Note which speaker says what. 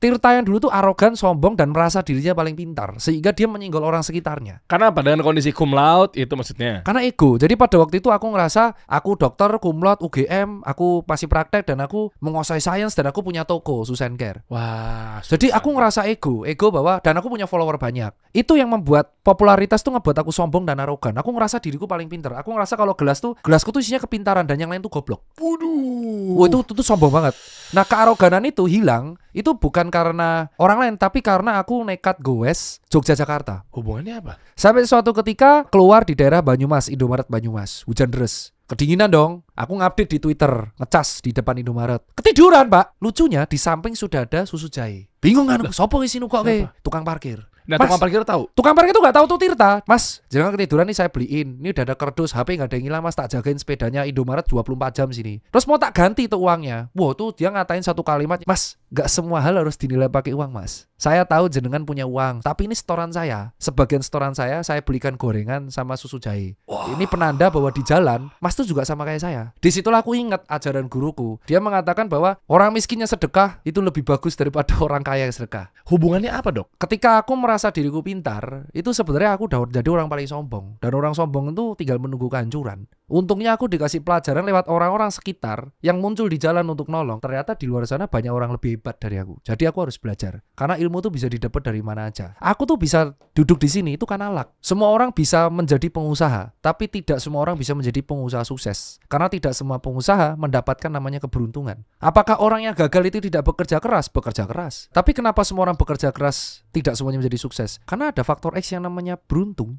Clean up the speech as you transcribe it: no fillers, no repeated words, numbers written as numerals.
Speaker 1: Tirta yang dulu tuh arogan, sombong, dan merasa dirinya paling pintar, sehingga dia menyinggol orang sekitarnya.
Speaker 2: Karena apa? Dengan kondisi cum laude itu maksudnya?
Speaker 1: Karena ego. Jadi pada waktu itu aku ngerasa aku dokter, cum laude, UGM, aku masih praktek dan aku menguasai sains dan aku punya toko Susan Care.
Speaker 2: Wah.
Speaker 1: Jadi aku ngerasa ego bahwa dan aku punya follower banyak. Itu yang membuat popularitas tuh ngebuat aku sombong dan arogan. Aku ngerasa diriku paling pintar. Aku ngerasa kalau gelasku tuh isinya kepintaran dan yang lain tuh goblok.
Speaker 2: Waduh.
Speaker 1: Wah, itu sombong banget. Nah, kearoganan itu hilang, itu bukan karena orang lain, tapi karena aku nekat goes Jogja Jakarta.
Speaker 2: Hubungannya apa?
Speaker 1: Sampai suatu ketika keluar di daerah Banyumas, Indomaret Banyumas, hujan deras. Kedinginan dong, aku ngupdate di Twitter, ngecas di depan Indomaret. Ketiduran, Pak. Lucunya di samping sudah ada susu jahe. Bingung kan, sopo isi kok ke? Tukang parkir.
Speaker 2: Nah,
Speaker 1: Mas,
Speaker 2: tukang parkir tahu?
Speaker 1: Tukang parkir itu gak tahu tuh Tirta. Mas, jangan ketiduran nih, saya beliin. Ini udah ada kardus, HP gak ada yang hilang, Mas. Tak jagain sepedanya Indomaret 24 jam sini. Terus mau tak ganti tuh uangnya. Wow, tuh dia ngatain satu kalimat, Mas, gak semua hal harus dinilai pakai uang, Mas. Saya tahu jenengan punya uang, tapi ini setoran saya. Sebagian setoran saya belikan gorengan sama susu jahe. Ini penanda bahwa di jalan, Mas tuh juga sama kayak saya. Disitulah aku ingat ajaran guruku. Dia mengatakan bahwa orang miskinnya sedekah itu lebih bagus daripada orang kaya yang sedekah.
Speaker 2: Hubungannya apa, Dok?
Speaker 1: Ketika aku merasa diriku pintar, itu sebenarnya aku udah jadi orang paling sombong. Dan orang sombong itu tinggal menunggu kehancuran. Untungnya aku dikasih pelajaran lewat orang-orang sekitar yang muncul di jalan untuk nolong. Ternyata di luar sana banyak orang lebih hebat dari aku. Jadi aku harus belajar. Karena ilmu tuh bisa didapat dari mana aja. Aku tuh bisa duduk di sini itu karena luck. Semua orang bisa menjadi pengusaha, tapi tidak semua orang bisa menjadi pengusaha sukses. Karena tidak semua pengusaha mendapatkan namanya keberuntungan. Apakah orang yang gagal itu tidak bekerja keras? Bekerja keras. Tapi kenapa semua orang bekerja keras tidak semuanya menjadi sukses? Karena ada faktor X yang namanya beruntung.